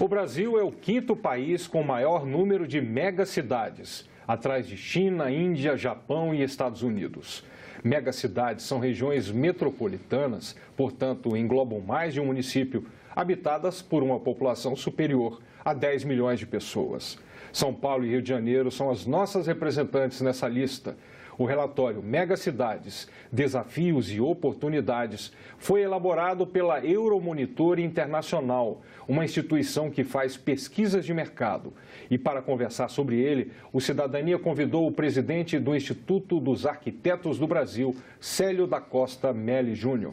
O Brasil é o quinto país com maior número de megacidades, atrás de China, Índia, Japão e Estados Unidos. Megacidades são regiões metropolitanas, portanto, englobam mais de um município, habitadas por uma população superior a 10 milhões de pessoas. São Paulo e Rio de Janeiro são as nossas representantes nessa lista. O relatório Megacidades, Desafios e Oportunidades foi elaborado pela Euromonitor Internacional, uma instituição que faz pesquisas de mercado. E para conversar sobre ele, o Cidadania convidou o presidente do Instituto dos Arquitetos do Brasil, Célio da Costa Melli Júnior.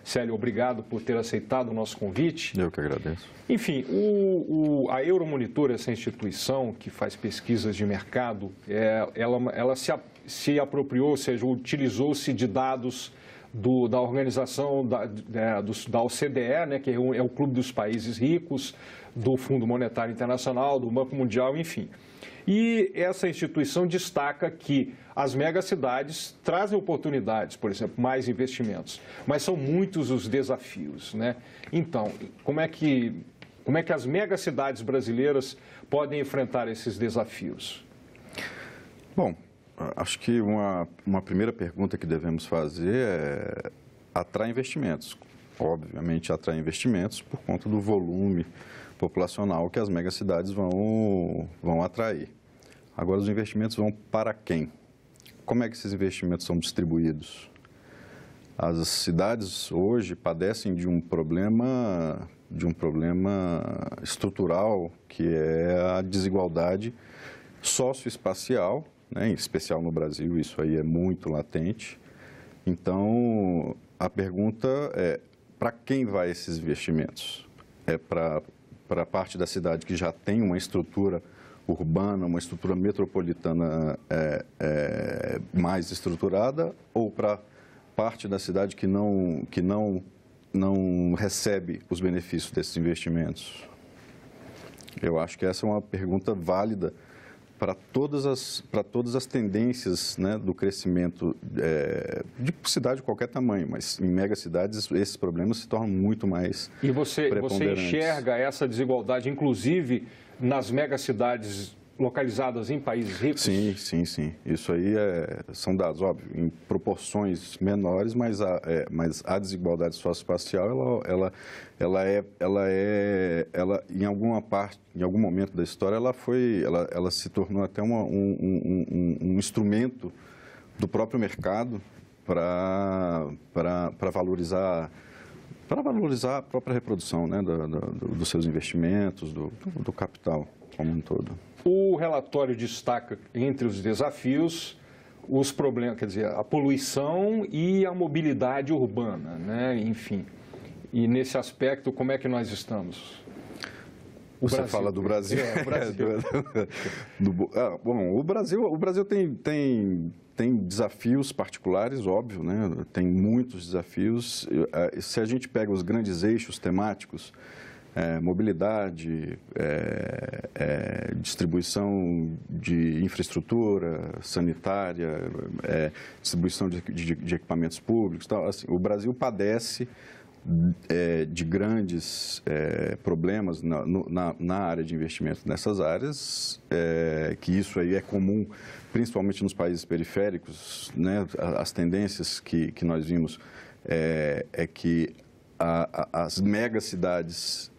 Célio, obrigado por ter aceitado o nosso convite. Eu que agradeço. Enfim, a Euromonitor, essa instituição que faz pesquisas de mercado, ela se apropriou, ou seja, utilizou-se de dados da organização da OCDE, né, que é o Clube dos Países Ricos, do Fundo Monetário Internacional, do Banco Mundial, enfim. E essa instituição destaca que as megacidades trazem oportunidades, por exemplo, mais investimentos, mas são muitos os desafios, né? Então, como é que as megacidades brasileiras podem enfrentar esses desafios? Bom, acho que uma primeira pergunta que devemos fazer é atrair investimentos. Obviamente, atrair investimentos por conta do volume populacional que as megacidades vão atrair. Agora, os investimentos vão para quem? Como é que esses investimentos são distribuídos? As cidades hoje padecem de um problema estrutural, que é a desigualdade socioespacial, né? Em especial no Brasil, isso aí é muito latente. Então, a pergunta é, para quem vai esses investimentos? É para a parte da cidade que já tem uma estrutura urbana, uma estrutura metropolitana mais estruturada, ou para parte da cidade que não recebe os benefícios desses investimentos? Eu acho que essa é uma pergunta válida para todas as tendências, né, do crescimento de cidade de qualquer tamanho, mas em megacidades esses problemas se tornam muito mais preponderantes. Você enxerga essa desigualdade, inclusive, nas megacidades localizadas em países ricos? Sim. Isso aí são dados, óbvio, em proporções menores, mas a desigualdade socioespacial, ela em algum momento da história, ela se tornou até um instrumento do próprio mercado para valorizar a própria reprodução, né, dos seus investimentos, do capital como um todo. O relatório destaca, entre os desafios, os problemas, quer dizer, a poluição e a mobilidade urbana, né? Enfim. E nesse aspecto, como é que nós estamos? Você fala do Brasil? O Brasil. Bom, o Brasil tem desafios particulares, óbvio, né? Tem muitos desafios. Se a gente pega os grandes eixos temáticos, mobilidade, distribuição de infraestrutura sanitária, distribuição de equipamentos públicos, tal, assim, o Brasil padece de grandes problemas na área de investimento nessas áreas, que isso aí é comum, principalmente nos países periféricos, né? As tendências que nós vimos é que as megacidades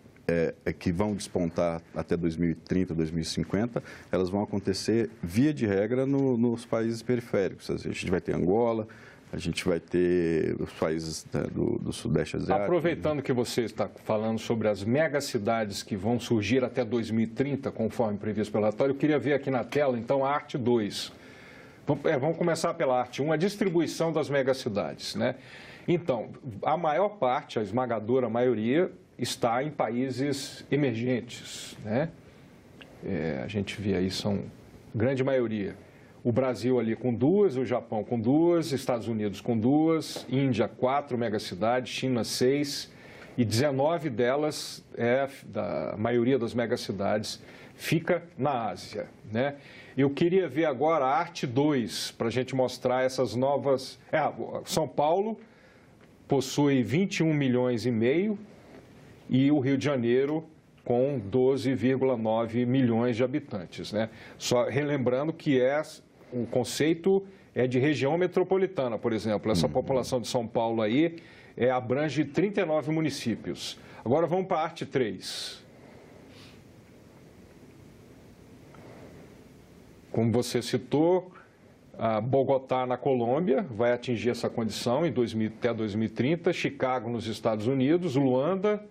que vão despontar até 2030, 2050, elas vão acontecer, via de regra, nos países periféricos. A gente vai ter Angola, a gente vai ter os países, né, do Sudeste Asiático. Aproveitando que você está falando sobre as megacidades que vão surgir até 2030, conforme previsto pelo relatório, eu queria ver aqui na tela, então, a arte 2. Vamos começar pela arte 1, a distribuição das megacidades, né? Então, a maior parte, a esmagadora maioria, está em países emergentes, né? A gente vê aí, são grande maioria. O Brasil ali com 2, o Japão com 2, Estados Unidos com 2, Índia 4 megacidades, China 6, e 19 delas, da maioria das megacidades, fica na Ásia, né? Eu queria ver agora a arte 2, para a gente mostrar essas novas... São Paulo possui 21 milhões e meio, e o Rio de Janeiro com 12,9 milhões de habitantes, né? Só relembrando que o conceito é de região metropolitana, por exemplo. Essa população de São Paulo aí abrange 39 municípios. Agora vamos para a arte 3. Como você citou, Bogotá, na Colômbia, vai atingir essa condição até 2030, Chicago, nos Estados Unidos, Luanda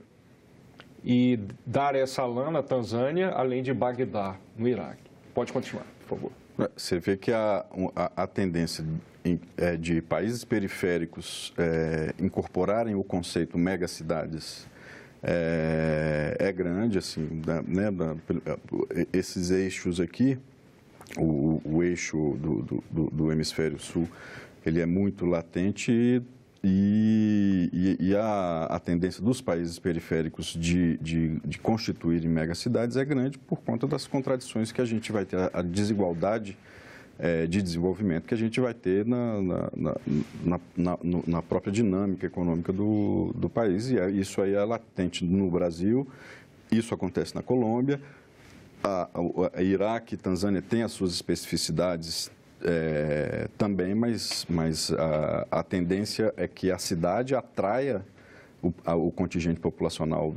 e Dar es Salaam, na Tanzânia, além de Bagdá, no Iraque. Pode continuar, por favor. Você vê que a tendência de países periféricos incorporarem o conceito megacidades é grande, assim, né, esses eixos aqui, o eixo do hemisfério sul, ele é muito latente e a tendência dos países periféricos de constituírem megacidades é grande por conta das contradições que a gente vai ter, a desigualdade de desenvolvimento que a gente vai ter na própria dinâmica econômica do país. E isso aí é latente no Brasil, isso acontece na Colômbia. A Iraque e Tanzânia têm as suas especificidades também, mas a tendência é que a cidade atraia o contingente populacional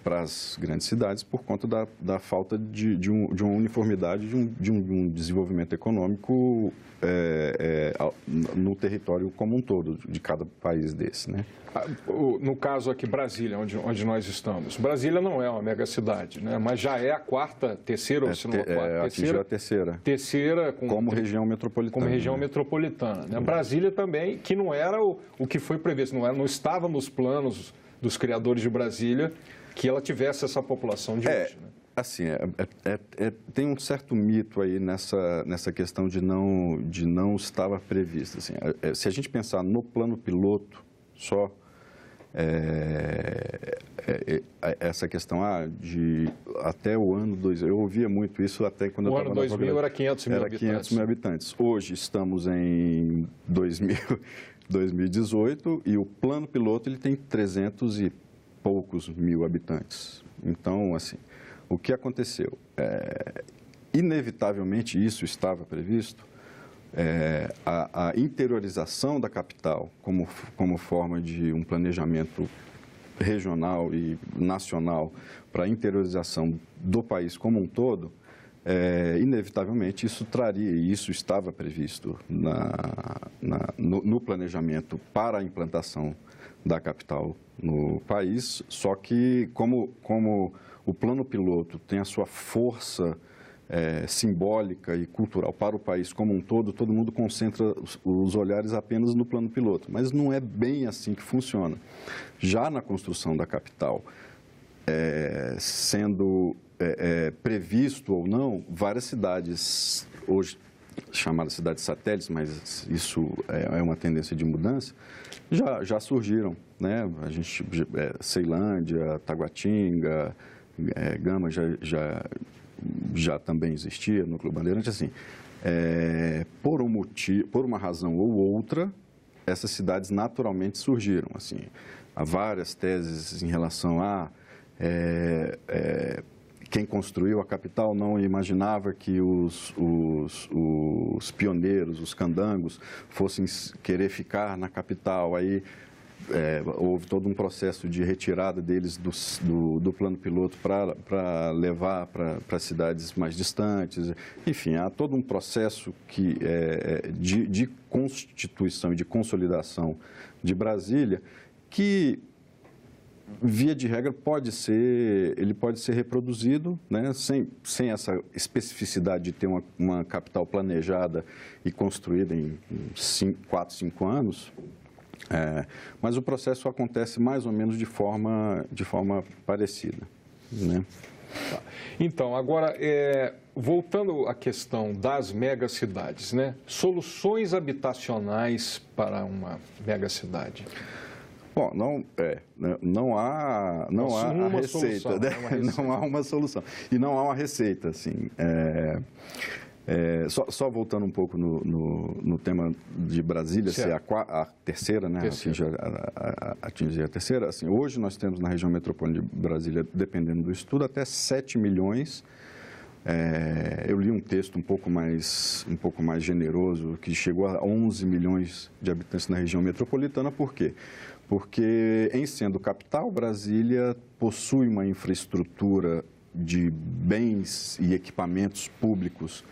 para as grandes cidades por conta da falta de uma uniformidade, de um desenvolvimento econômico no território como um todo, de cada país desse, né? No caso aqui, Brasília, onde nós estamos. Brasília não é uma megacidade, né? Mas já é a terceira, ou se não a quarta? Atingiu a terceira. Terceira como região metropolitana. Como região metropolitana, né? Brasília também, que não era o que foi previsto, não estava nos planos dos criadores de Brasília que ela tivesse essa população de hoje, né? Assim, tem um certo mito aí nessa questão de não estava previsto. Assim, se a gente pensar no plano piloto só, essa questão de até o ano 2000, eu ouvia muito isso até quando eu estava na faculdade. O ano 2000 era 500 mil habitantes. 500 mil habitantes. Hoje estamos em 2018 e o plano piloto ele tem 300 e poucos mil habitantes. Então, assim, o que aconteceu? Inevitavelmente isso estava previsto. A interiorização da capital como forma de um planejamento regional e nacional para a interiorização do país como um todo, inevitavelmente isso traria, e isso estava previsto no planejamento para a implantação da capital no país, só que como o plano piloto tem a sua força simbólica e cultural para o país como um todo mundo concentra os olhares apenas no plano piloto, mas não é bem assim que funciona. Já na construção da capital, sendo previsto ou não, várias cidades, hoje chamadas cidades satélites, mas isso é uma tendência de mudança, já surgiram, né? A gente, Ceilândia, Taguatinga, Gama já também existia, Núcleo Bandeirante, assim, por uma razão ou outra, essas cidades naturalmente surgiram, assim, há várias teses em relação a quem construiu a capital não imaginava que os pioneiros, os candangos, fossem querer ficar na capital. Aí houve todo um processo de retirada deles do plano piloto para levar para cidades mais distantes. Enfim, há todo um processo de constituição e de consolidação de Brasília que, via de regra, pode ser reproduzido, né, sem essa especificidade de ter uma capital planejada e construída em 4, 5 anos, mas o processo acontece mais ou menos de forma parecida, né? Então, agora, voltando à questão das megacidades, né, soluções habitacionais para uma megacidade. Bom, não há a receita, né? Não há uma solução. E não há uma receita, assim. Só voltando um pouco no tema de Brasília, ser a terceira, né? Atingir a terceira. Assim, hoje nós temos na região metropolitana de Brasília, dependendo do estudo, até 7 milhões. Eu li um texto um pouco mais generoso, que chegou a 11 milhões de habitantes na região metropolitana. Por quê? Porque, em sendo capital, Brasília possui uma infraestrutura de bens e equipamentos públicos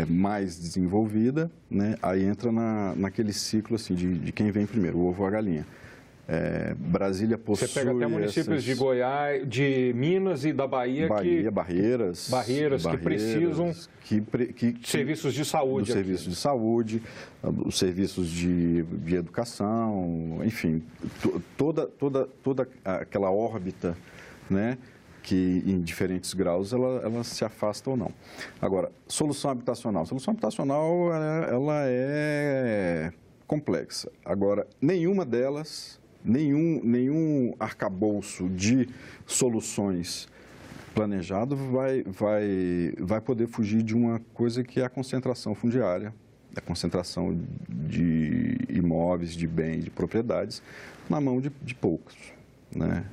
mais desenvolvida, né? Aí entra naquele ciclo assim, de quem vem primeiro, o ovo ou a galinha. Brasília possui... Você pega até municípios de Goiás, de Minas e da Bahia Barreiras que precisam serviços de saúde. Dos serviços de saúde, os serviços de educação, enfim, toda aquela órbita, né, que em diferentes graus ela se afasta ou não. Agora, solução habitacional. Solução habitacional ela é complexa. Agora, nenhuma delas... Nenhum arcabouço de soluções planejado vai poder fugir de uma coisa que é a concentração fundiária, a concentração de imóveis, de bens, de propriedades na mão de poucos, né?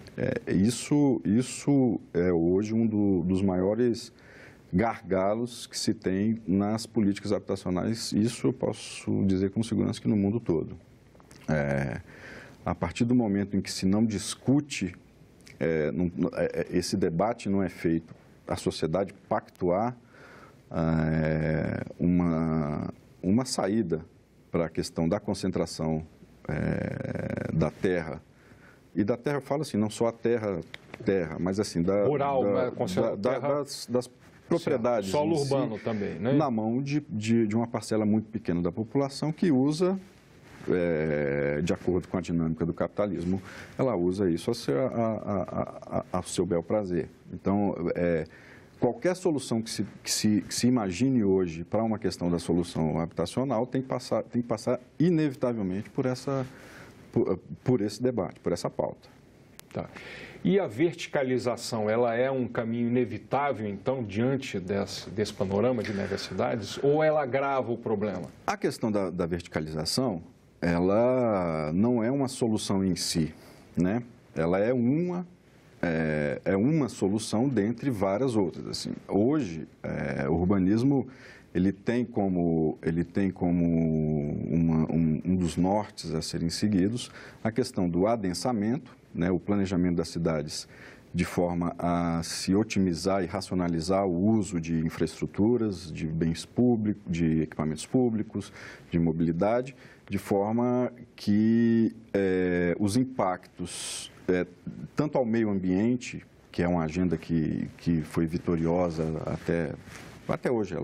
Isso é hoje dos maiores gargalos que se tem nas políticas habitacionais. Isso eu posso dizer com segurança que no mundo todo. A partir do momento em que se não discute, esse debate não é feito, a sociedade pactuar uma saída para a questão da concentração da terra. E da terra, eu falo assim, não só a terra, mas assim, rural, das propriedades. Solo urbano também, né? Na mão de uma parcela muito pequena da população que usa... de acordo com a dinâmica do capitalismo, ela usa isso ao seu bel prazer. Então, qualquer solução que se imagine hoje para uma questão da solução habitacional tem que passar inevitavelmente por esse debate, por essa pauta. Tá. E a verticalização, ela é um caminho inevitável, então, diante desse panorama de megacidades, ou ela agrava o problema? A questão da verticalização, ela não é uma solução em si, né? Ela é uma solução dentre várias outras. Assim, hoje, o urbanismo ele tem como um dos nortes a serem seguidos a questão do adensamento, né? O planejamento das cidades de forma a se otimizar e racionalizar o uso de infraestruturas, de bens públicos, de equipamentos públicos, de mobilidade, de forma que os impactos, tanto ao meio ambiente, que é uma agenda que foi vitoriosa até hoje,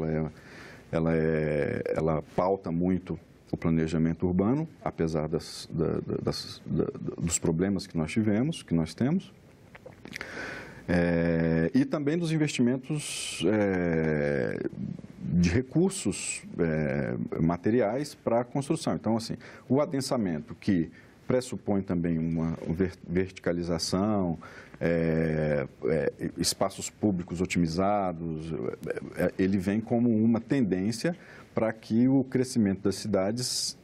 ela pauta muito o planejamento urbano, apesar dos problemas que nós temos, e também dos investimentos de recursos materiais para a construção. Então, assim, o adensamento, que pressupõe também uma verticalização, espaços públicos otimizados, ele vem como uma tendência para que o crescimento das cidades,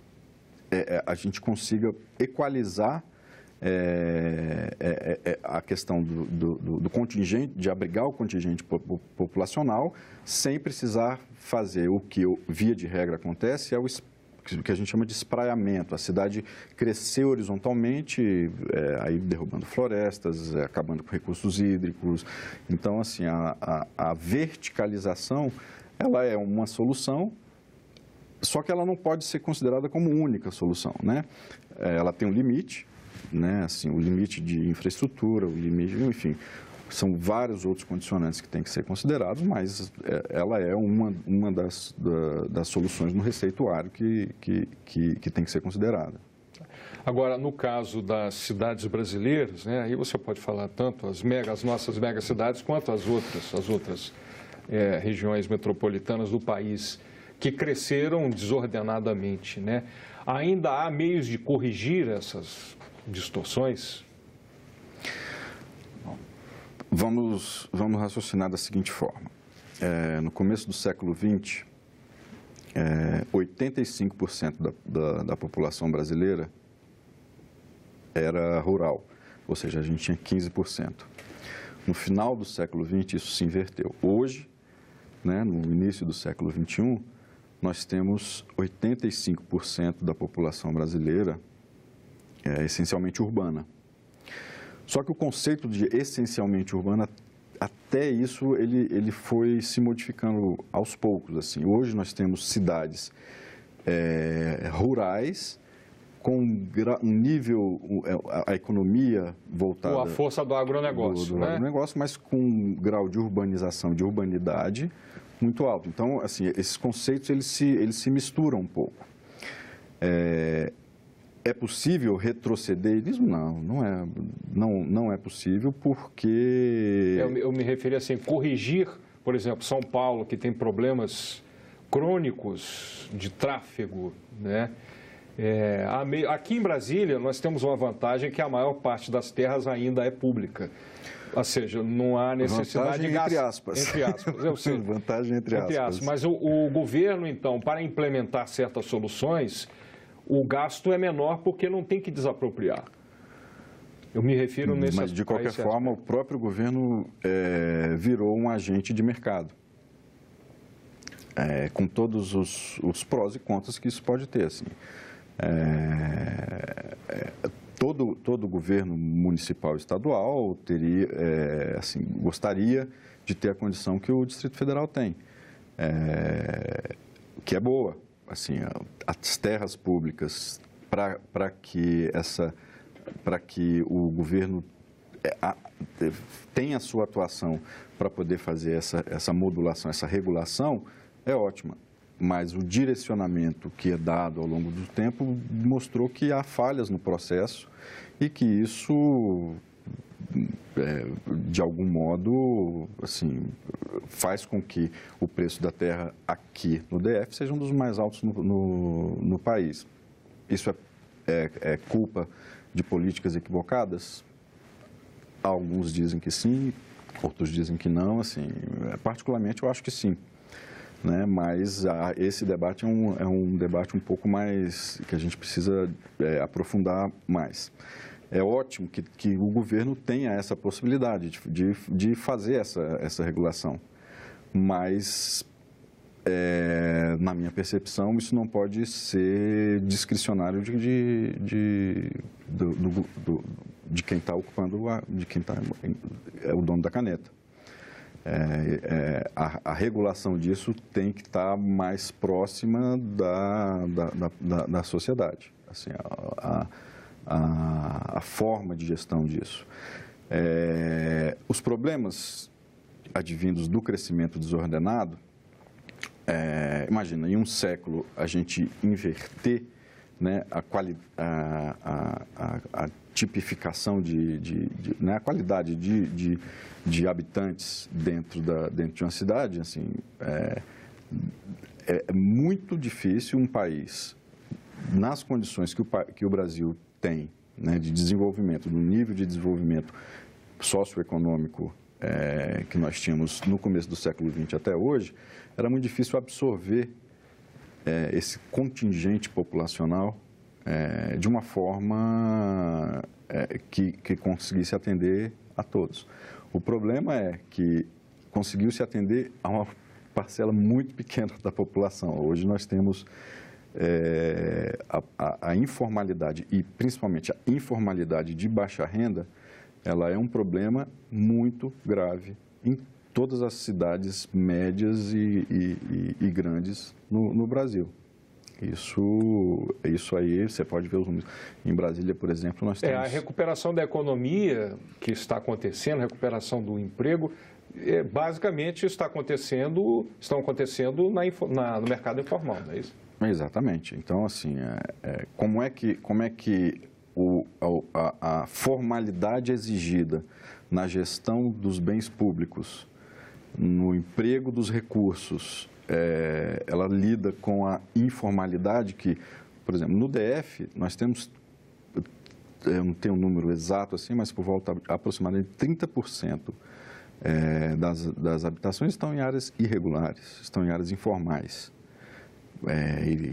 a gente consiga equalizar a questão do contingente, de abrigar o contingente populacional, sem precisar fazer o que, via de regra, acontece, o que a gente chama de espraiamento. A cidade crescer horizontalmente, aí derrubando florestas, acabando com recursos hídricos. Então, assim, a verticalização, ela é uma solução, só que ela não pode ser considerada como única solução, né? Ela tem um limite, né? Assim, o limite de infraestrutura, o limite, enfim, são vários outros condicionantes que têm que ser considerados, mas ela é uma das soluções no receituário que tem que ser considerada. Agora, no caso das cidades brasileiras, né, aí você pode falar tanto as nossas megacidades quanto as outras regiões metropolitanas do país que cresceram desordenadamente, né? Ainda há meios de corrigir essas distorções? Vamos raciocinar da seguinte forma. no começo do século XX, 85% da população brasileira era rural, ou seja, a gente tinha 15%. No final do século XX, isso se inverteu. Hoje, né, no início do século XXI, nós temos 85% da população brasileira essencialmente urbana. Só que o conceito de essencialmente urbana, até isso, ele foi se modificando aos poucos. Assim. Hoje nós temos cidades rurais com um nível, a economia voltada... Ou a força do agronegócio, do né? agronegócio, mas com um grau de urbanização, de urbanidade muito alto. Então, assim, esses conceitos, eles se misturam um pouco. É possível retroceder nisso? Não é possível, porque... Eu me referi assim, corrigir, por exemplo, São Paulo, que tem problemas crônicos de tráfego, né? Aqui em Brasília, nós temos uma vantagem que a maior parte das terras ainda é pública. Ou seja, não há necessidade de gastar. Entre aspas. Entre aspas. Eu sei. Vantagem entre aspas. Mas o governo, então, para implementar certas soluções, o gasto é menor porque não tem que desapropriar. Eu me refiro nesse Mas, de qualquer forma, o próprio governo virou um agente de mercado. Com todos os prós e contras que isso pode ter. Assim. Todo governo municipal e estadual gostaria de ter a condição que o Distrito Federal tem, que é boa. Assim, as terras públicas, para que o governo tenha a sua atuação para poder fazer essa modulação, essa regulação, é ótima. Mas o direcionamento que é dado ao longo do tempo mostrou que há falhas no processo e que isso, de algum modo, assim, faz com que o preço da terra aqui no DF seja um dos mais altos no país. Isso é culpa de políticas equivocadas? Alguns dizem que sim, outros dizem que não. Assim, particularmente, eu acho que sim. Né? Mas esse debate é um debate um pouco mais, que a gente precisa aprofundar mais. É ótimo que o governo tenha essa possibilidade de fazer essa regulação, mas, na minha percepção, isso não pode ser discricionário de quem está ocupando, de quem é o dono da caneta. A regulação disso tem que estar mais próxima da sociedade, assim, a forma de gestão disso. Os problemas advindos do crescimento desordenado, imagina, em um século a gente inverter, né, a tipificação né, a qualidade de habitantes dentro de uma cidade, assim, é muito difícil um país, nas condições que o Brasil tem, né, de desenvolvimento, do nível de desenvolvimento socioeconômico que nós tínhamos no começo do século XX até hoje, era muito difícil absorver esse contingente populacional de uma forma que conseguisse atender a todos. O problema é que conseguiu-se atender a uma parcela muito pequena da população. Hoje nós temos a informalidade, e principalmente a informalidade de baixa renda, ela é um problema muito grave em todas as cidades médias e grandes no Brasil. Isso aí, você pode ver os números. Em Brasília, por exemplo, nós temos... A recuperação da economia que está acontecendo, a recuperação do emprego, basicamente estão acontecendo no mercado informal, não é isso? Exatamente. Então, assim, como é que a formalidade exigida na gestão dos bens públicos, no emprego dos recursos, ela lida com a informalidade que, por exemplo, no DF, nós temos, eu não tenho um número exato assim, mas por volta aproximadamente 30% das habitações estão em áreas irregulares, estão em áreas informais.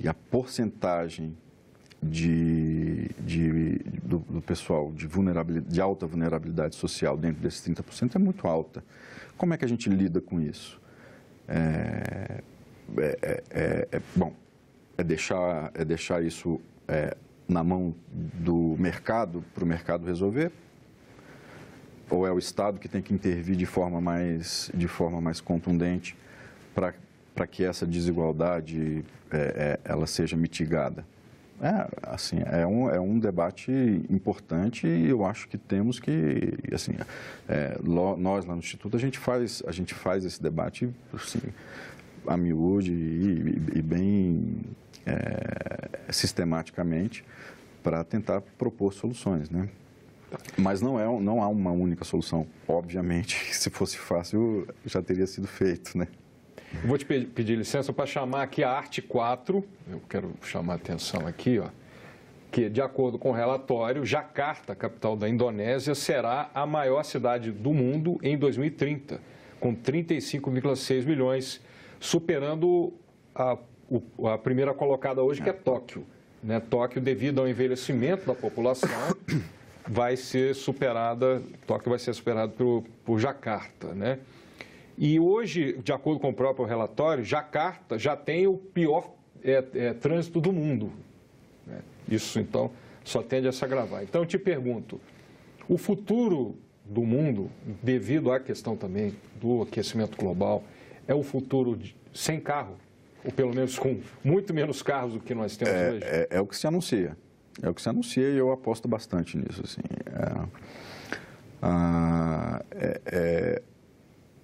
E a porcentagem do pessoal de alta vulnerabilidade social dentro desses 30% é muito alta. Como é que a gente lida com isso? Bom, é deixar isso na mão do mercado, para o mercado resolver? Ou é o Estado que tem que intervir de forma mais contundente para que essa desigualdade ela seja mitigada? É um debate importante e eu acho que temos que, assim, nós lá no Instituto, a gente faz esse debate, assim, a miúde e bem sistematicamente para tentar propor soluções, né? Mas não há uma única solução. Obviamente, se fosse fácil, já teria sido feito, né? Eu vou te pedir licença para chamar aqui a Arte 4, eu quero chamar a atenção aqui, ó, que, de acordo com o relatório, Jakarta, capital da Indonésia, será a maior cidade do mundo em 2030, com 35,6 milhões, superando a primeira colocada hoje, que é Tóquio. Né? Tóquio, devido ao envelhecimento da população, Tóquio vai ser superado por Jakarta, né? E hoje, de acordo com o próprio relatório, Jakarta já tem o pior trânsito do mundo. Né? Isso, então, só tende a se agravar. Então, eu te pergunto, o futuro do mundo, devido à questão também do aquecimento global, é o futuro sem carro? Ou pelo menos com muito menos carros do que nós temos hoje? É o que se anuncia. É o que se anuncia e eu aposto bastante nisso. Assim.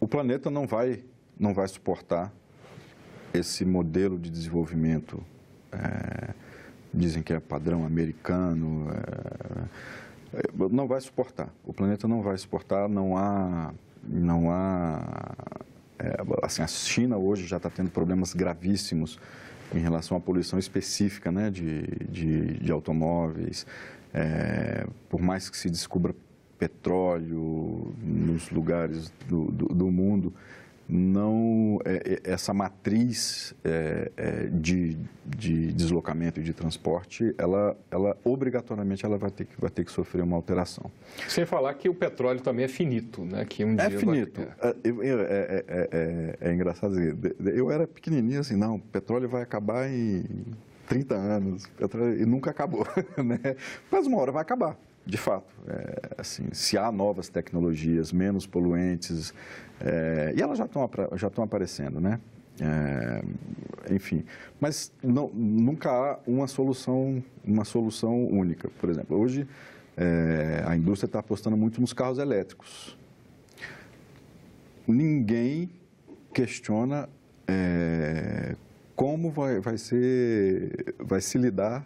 O planeta não vai suportar esse modelo de desenvolvimento, dizem que é padrão americano, não vai suportar. O planeta não vai suportar, não há assim, a China hoje já está tendo problemas gravíssimos em relação à poluição específica, né, de automóveis. Por mais que se descubra petróleo nos lugares do mundo, não essa matriz de deslocamento e de transporte, ela obrigatoriamente ela vai ter que sofrer uma alteração. Sem falar que o petróleo também é finito, né? Que um dia finito. É engraçado dizer, eu era pequenininho assim, não, o petróleo vai acabar em 30 anos, e nunca acabou, né? Mas uma hora vai acabar. De fato, assim, se há novas tecnologias menos poluentes, e elas já estão aparecendo, né? Enfim, mas nunca há uma solução única. Por exemplo, hoje a indústria está apostando muito nos carros elétricos. Ninguém questiona como vai se lidar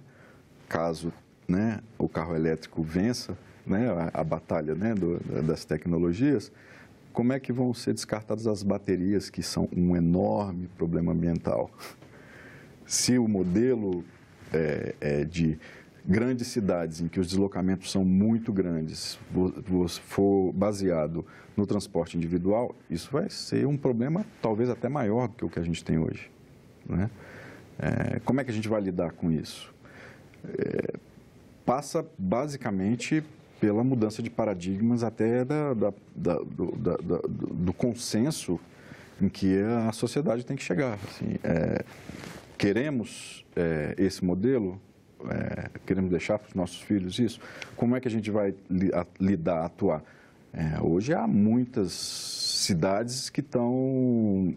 caso, né, o carro elétrico vença, né, a batalha, né, das tecnologias. Como é que vão ser descartadas as baterias, que são um enorme problema ambiental? Se o modelo de grandes cidades, em que os deslocamentos são muito grandes, for baseado no transporte individual, isso vai ser um problema talvez até maior do que o que a gente tem hoje, né? Como é que a gente vai lidar com isso? Passa basicamente pela mudança de paradigmas até do consenso em que a sociedade tem que chegar. Assim, queremos esse modelo? Queremos deixar para os nossos filhos isso? Como é que a gente vai atuar? Hoje há muitas cidades que têm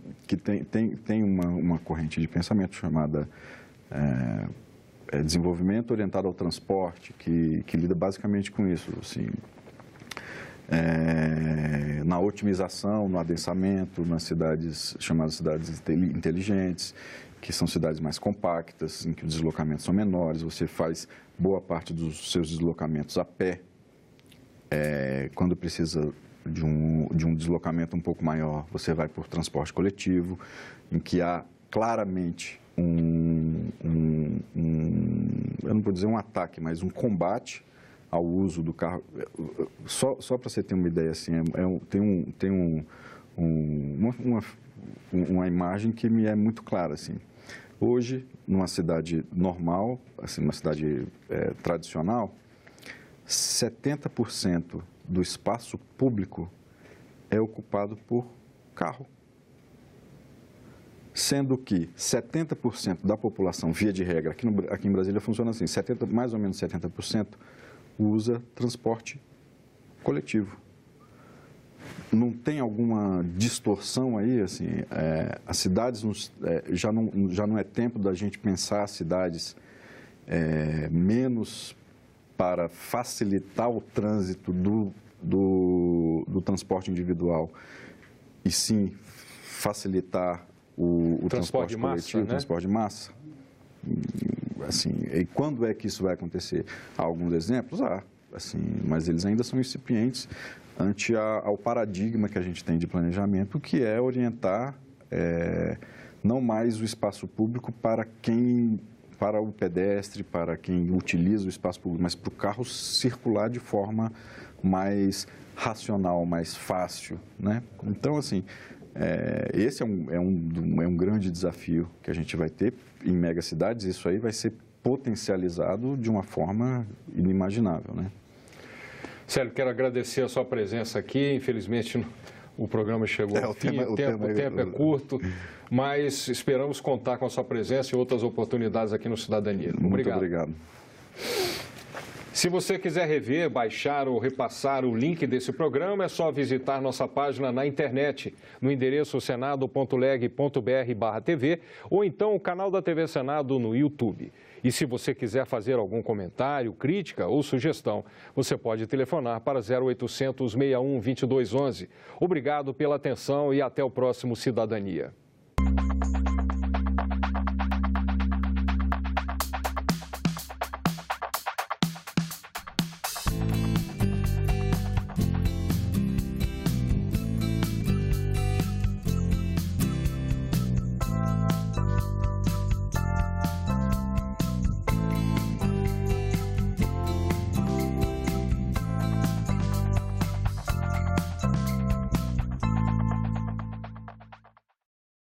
uma corrente de pensamento chamada desenvolvimento orientado ao transporte, que lida basicamente com isso, assim, na otimização, no adensamento, nas cidades chamadas cidades inteligentes, que são cidades mais compactas, em que os deslocamentos são menores, você faz boa parte dos seus deslocamentos a pé. Quando precisa de um deslocamento um pouco maior, você vai por transporte coletivo, em que há claramente eu não vou dizer um ataque, mas um combate ao uso do carro. Só para você ter uma ideia, assim, tem uma imagem que me é muito clara, assim. Hoje, numa cidade normal, assim, uma cidade tradicional, 70% do espaço público é ocupado por carro. Sendo que 70% da população, via de regra, aqui em Brasília funciona assim, mais ou menos 70% usa transporte coletivo. Não tem alguma distorção aí, assim, as cidades, já não é tempo da gente pensar as cidades menos para facilitar o trânsito do transporte individual e sim facilitar o transporte coletivo, o transporte de massa. Assim, e quando é que isso vai acontecer? Há alguns exemplos? Assim, mas eles ainda são incipientes ante ao paradigma que a gente tem de planejamento, que é orientar não mais o espaço público para o pedestre, para quem utiliza o espaço público, mas para o carro circular de forma mais racional, mais fácil, né? Então, assim, esse é um grande desafio que a gente vai ter em megacidades. Isso aí vai ser potencializado de uma forma inimaginável, né? Célio, quero agradecer a sua presença aqui. Infelizmente, o programa chegou ao fim, o tempo é curto, mas esperamos contar com a sua presença e outras oportunidades aqui no Cidadania. Muito obrigado. Se você quiser rever, baixar ou repassar o link desse programa, é só visitar nossa página na internet, no endereço senado.leg.br/TV ou então o canal da TV Senado no YouTube. E se você quiser fazer algum comentário, crítica ou sugestão, você pode telefonar para 0800 61 2211. Obrigado pela atenção e até o próximo Cidadania.